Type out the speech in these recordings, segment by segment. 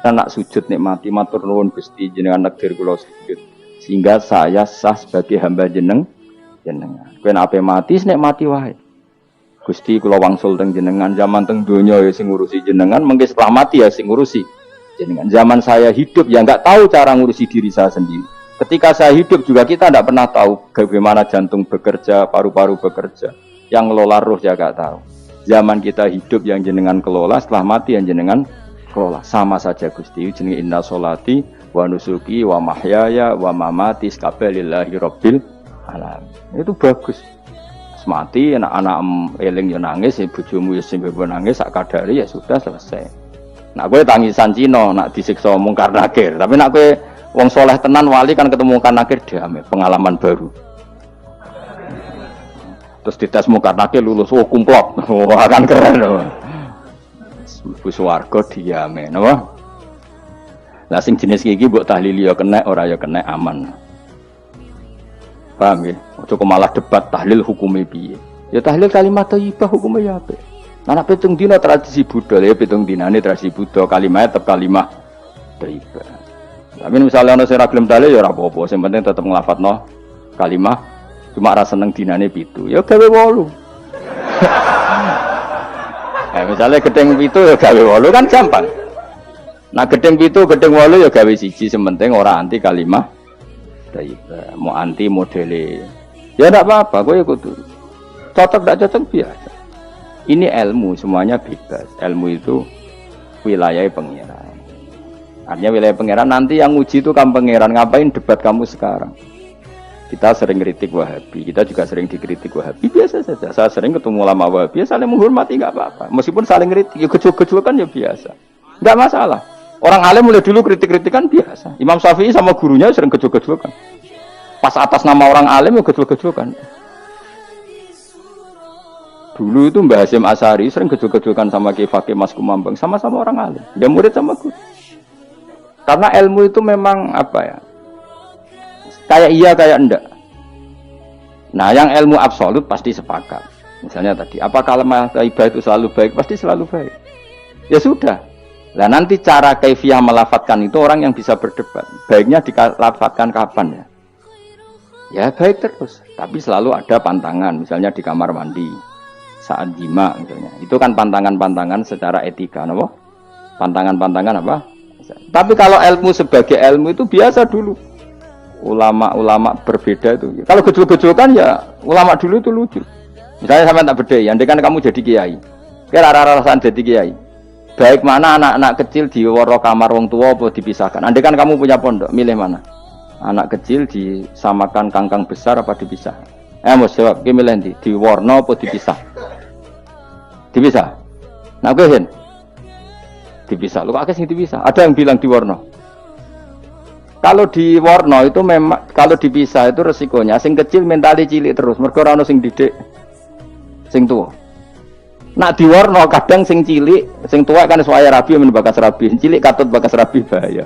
Nak sujud nikmati matur nuwun Gusti jenengan negir kula sujud sehingga saya sah sebagai hamba jenengan. Kowe nek ape mati nek mati wae. Gusti kula wangsul teng jenengan zaman teng donya ya sing ngurusi jenengan, mengke setelah mati ya sing ngurusi jenengan. Zaman saya hidup ya enggak tahu cara ngurusi diri saya sendiri. Ketika saya hidup juga kita tidak pernah tahu bagaimana jantung bekerja, paru-paru bekerja. Yang ngelola roh ya enggak tahu. Zaman kita hidup yang jenengan kelola, setelah mati yang jenengan kelola. Sama saja Gusti, jenenge inna sholati wa nusuki wa mahyaya wa mamati lillahi rabbil alamin. Itu bagus. Mati anak-anak eling yo nangis, bojomu yo sing nangis sak kadare ya sudah selesai. Nak kowe tangisan Cina, nak disiksa mungkar nakir. Tapi nak kowe wong soleh tenan wali kan ketemu mungkar nakir damai, pengalaman baru. Terus dites mungkar nakir lulus, oh kumplot. Wah kan keren loh. Bus warga diame, napa? Lah sing jenis iki mbok tahlili ya kena, ora ya kena aman. Paham ya? Ojo malah debat tahlil hukumnya piye. Ya tahlil kalimat thayyibah hukumnya ya apik. Nah pitung dina tradisi Buddha ya pitung dinane tradisi Buddha kalimatnya tetap kalimat thayyibah. Tapi misalnya ana sing ora gelem tahlil ya ora apa-apa, sing penting tetep nglafadzno kalimat cuma ra seneng dinane 7. Ya gawe 8. Misalnya gedeng 7 ya gawe 8 kan gampang. Nah gedeng 7 gedeng 8 ya gawe 1 sementing ora anti kalimat mau anti modele ya tidak apa-apa, gue ikut cocok tidak cocok biasa. Ini ilmu semuanya bebas, ilmu itu wilayah pengiran. Artinya wilayah pengiran nanti yang uji itu kamu pengiran, ngapain debat kamu sekarang? Kita sering kritik Wahabi, kita juga sering dikritik Wahabi, biasa saja. Saya sering ketemu ulama Wahabi, saling menghormati nggak apa-apa. Meskipun saling kritik, ya gejol-gejol ya biasa, nggak masalah. Orang alim mulai dulu kritik-kritikan biasa. Imam Syafi'i sama gurunya sering gejol-gejolkan. Pas atas nama orang alim ya gejol-gejolkan. Dulu itu Mbah Hasyim Asy'ari sering gejol-gejolkan sama Ki Fakih Mas Kumambang, sama-sama orang alim. Dia murid sama guru. Karena ilmu itu memang apa ya? Kayak iya kayak enggak. Nah, yang ilmu absolut pasti sepakat. Misalnya tadi, apa kalimat thayyibah itu selalu baik? Pasti selalu baik. Ya sudah. Nah nanti cara kaifiyah melafatkan itu orang yang bisa berdebat. Baiknya dilafatkan kapan ya? Ya baik terus. Tapi selalu ada pantangan. Misalnya di kamar mandi. Saat jima misalnya. Itu kan pantangan-pantangan secara etika. Apa? Pantangan-pantangan apa? Tapi kalau ilmu sebagai ilmu itu biasa dulu. Ulama-ulama berbeda itu. Kalau gejol-gejolkan ya ulama dulu itu lucu. Misalnya sama tak beda. Andai kan kamu jadi kiai. Kira-kira rasaan jadi kiai. Baik mana anak-anak kecil di waro kamar wong tua apa dipisahkan. Andai kan kamu punya pondok, milih mana? Anak kecil disamakan kangkang besar apa dipisah? Mas jawab, ki milih ndi? Di warna apa dipisah? Dipisah. Nah, kowe hen. Dipisah. Lu akeh sing dipisah. Ada yang bilang di warna. Kalau di warna itu memang kalau dipisah itu resikonya sing kecil mentali cilik terus, mergo ora ono sing didik sing tua. Nak diwarno kadang sing cilik, sing tua kan suwaya rabi men bakas rabi, sing cilik katut bakas rabi bahaya.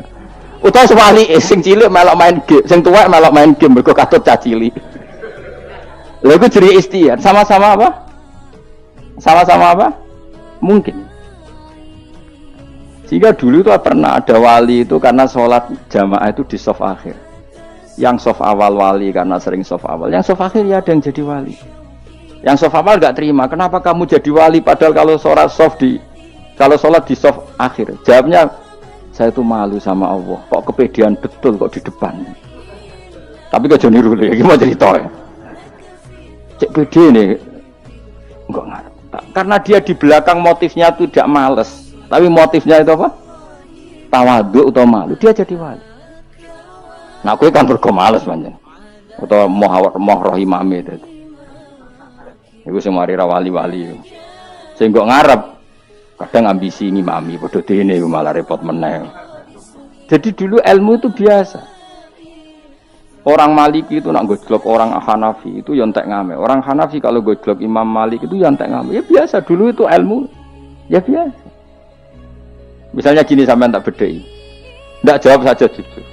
Utawa sebalike sing cilik melok main game, sing tua melok main game mergo katut cah cilik. Lha iku jenenge istiad, sama-sama apa? Sama-sama apa? Mungkin. Sehingga dulu itu pernah ada wali itu karena sholat jamaah itu di shaf akhir. Yang shaf awal wali karena sering shaf awal, yang shaf akhir ya ada yang jadi wali. Yang shaf awal enggak terima, kenapa kamu jadi wali padahal kalau sholat di shaf akhir? Jawabnya, saya itu malu sama Allah, kok kepedean betul kok di depan. Tapi kok jadi niru lagi, mau cerita ya? Cek pede nih, enggak ngarep. Karena dia di belakang motifnya itu tidak males, tapi motifnya itu apa? Tawadhu atau malu, dia jadi wali. Nah, aku kan bergo males banyak, atau moh rohimame itu. Iku sing mari ra wali-wali. Sing kok ngarep kadang ambisi ngimami padha dene malah repot meneh. Jadi dulu ilmu itu biasa. Orang Maliki itu nak gojlok orang Hanafi itu ya entek ngame. Orang Hanafi kalau gojlok Imam Malik itu ya entek ngame. Ya biasa dulu itu ilmu. Ya biasa. Misalnya gini sampean tak bedhei. Ndak jawab saja jujur.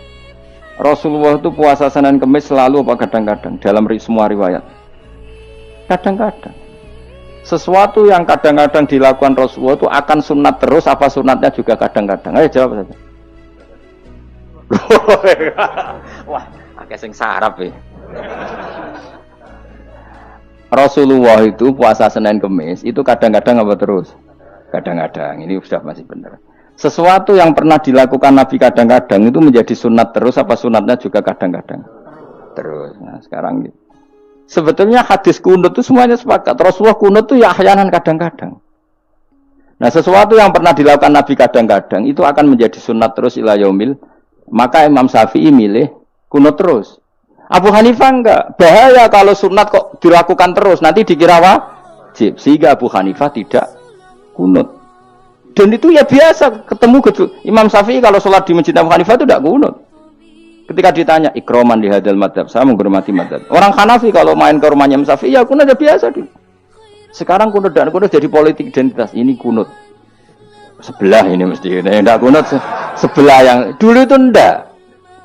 Rasulullah itu puasa Senin Kamis selalu apa kadang-kadang dalam semua riwayat. Kadang-kadang sesuatu yang kadang-kadang dilakukan Rasulullah itu akan sunat terus apa sunatnya juga kadang-kadang. Ayo jawab saja. Wah, akeh sing sarap ya. Rasulullah itu puasa Senin Kemis itu kadang-kadang apa terus? Kadang-kadang, ini sudah masih benar. Sesuatu yang pernah dilakukan Nabi kadang-kadang itu menjadi sunat terus apa sunatnya juga kadang-kadang? Terus. Nah, sekarang gitu. Sebetulnya hadis kunut itu semuanya sepakat. Rasulullah kunut itu ya ahyanan kadang-kadang. Nah, sesuatu yang pernah dilakukan Nabi kadang-kadang itu akan menjadi sunat terus ila yaumil. Maka Imam Syafi'i milih kunut terus. Abu Hanifah enggak. Bahaya kalau sunat kok dilakukan terus. Nanti dikira wajib. Sehingga Abu Hanifah tidak kunut. Dan itu ya biasa. Ketemu Imam Syafi'i kalau sholat di masjid Abu Hanifah itu tidak kunut. Ketika ditanya, ikroman di hadal madhab. Saya menghormati madhab. Orang Hanafi kalau main ke rumahnya Imam Syafi'i, ya kunut ya biasa. Sekarang kunut dan kunut jadi politik identitas. Ini kunut. Sebelah ini mesti. Tidak kunut. Sebelah yang dulu itu enggak.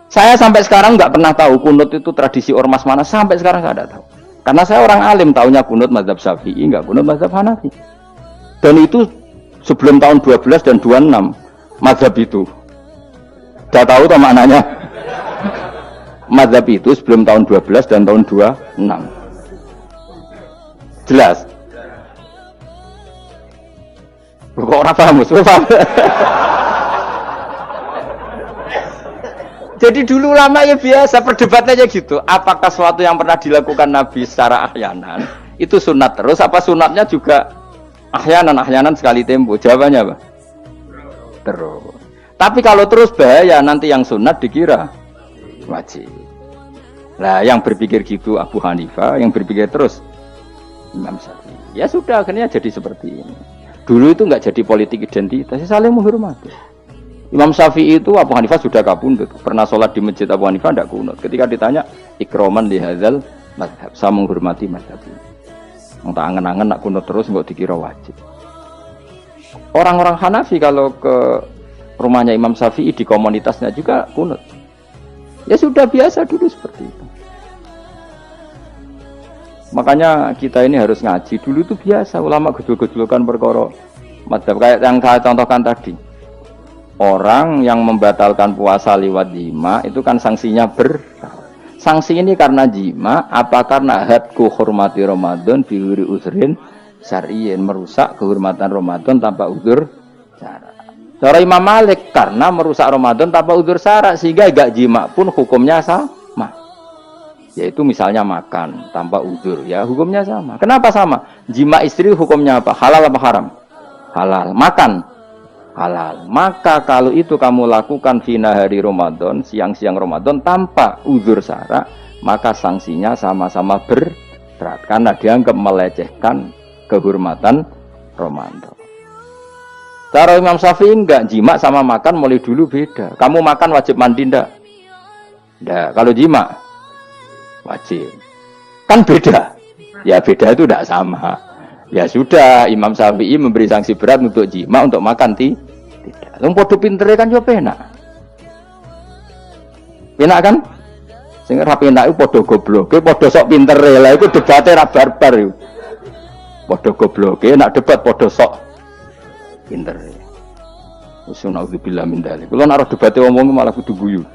Saya sampai sekarang nggak pernah tahu kunut itu tradisi ormas mana. Sampai sekarang nggak ada tahu. Karena saya orang alim, taunya kunut mazhab Syafi'i, nggak kunut mazhab Hanafi. Dan itu sebelum tahun 12 dan 26 mazhab itu. Udah tahu tuh maknanya? Mazhab itu sebelum tahun 12 dan tahun 26. Jelas? Kok orang paham? Paham? Jadi dulu lama ya biasa perdebatannya gitu. Apakah sesuatu yang pernah dilakukan Nabi secara ahyanan itu sunat terus? Apa sunatnya juga ahyanan sekali tempo? Jawabannya apa? Terus. Tapi kalau terus bahaya nanti yang sunat dikira wajib. Nah yang berpikir gitu Abu Hanifah, yang berpikir terus Imam Syafi'i. Ya sudah akhirnya jadi seperti ini. Dulu itu nggak jadi politik identitas, saling menghormati. Imam Syafi'i itu Abu Hanifah sudah kabundut. Pernah sholat di masjid Abu Hanifah tidak kunut. Ketika ditanya, ikroman li hadzal madhab. Saya menghormati madhab ini. Entah angen-angen nak kunut terus nggak dikira wajib. Orang-orang Hanafi kalau ke rumahnya Imam Syafi'i di komunitasnya juga kunut. Ya sudah biasa dulu seperti itu. Makanya kita ini harus ngaji. Dulu itu biasa ulama gejol-gejolkan perkara madhab kayak yang saya contohkan tadi. Orang yang membatalkan puasa lewat jima itu kan sanksinya sanksi ini karena jima apa karena hadku hormati Ramadan biwiri usrin syar'iyyin merusak kehormatan Ramadan tanpa udzur syara. Cara Imam Malik karena merusak Ramadan tanpa udzur syara sehingga gak jima pun hukumnya sama. Yaitu misalnya makan tanpa udzur ya hukumnya sama. Kenapa sama? Jima istri hukumnya apa? Halal apa haram? Halal. Makan halal. Maka kalau itu kamu lakukan fina hari Ramadan, siang-siang Ramadan tanpa uzur syara, maka sanksinya sama-sama berat karena dianggap melecehkan kehormatan Ramadan. Cara Imam Syafi'i enggak, jima sama makan mulai dulu beda. Kamu makan wajib mandi enggak? Enggak. Kalau jima wajib. Kan beda. Ya beda itu enggak sama. Ya sudah, Imam Syafi'i memberi sanksi berat untuk jima, untuk makan tidak. Wong padha pintere kan yo penak. Penak kan? Sing ora penak iku padha gobloke, padha sok pintere. Lah iku debate ra barbar iku. Padha gobloke, nak debat padha sok pintere. Wis naudzubillah min dzalik. Kulo nek debate wong malah kudu guyu.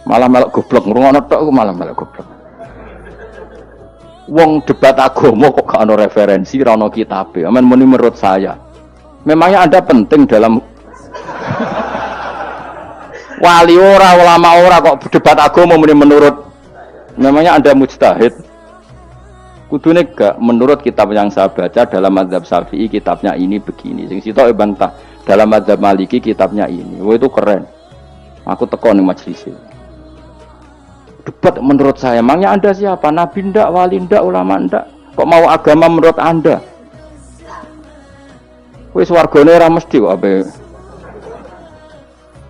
Malah melok goblok, ngrungokno tok malah melok goblok. Wong debat agama kok gak ada referensi, ora ono kitabe. Amen muni menurut saya. Memangnya Anda penting dalam wali ora, ulama ora kok debat agama muni menurut. Memangnya Anda mujtahid. Kudune gak menurut kitab yang saya baca dalam mazhab Syafi'i kitabnya ini begini. Sing sitok bantah dalam mazhab Maliki kitabnya ini. Wah itu keren. Aku teko ning majelis ini. Debat menurut saya, emangnya Anda siapa? Nabi ndak, wali ndak, ulama ndak? Kok mau agama menurut Anda? Wis wargane ora mesti kok ape.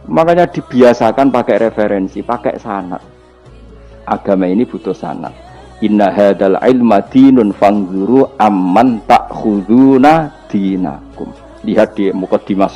Makanya dibiasakan pakai referensi, pakai sanad. Agama ini butuh sanad. Inna hadzal ilma dinun fanzuru amman ta'khuduna dinakum. Lihat di muqaddimah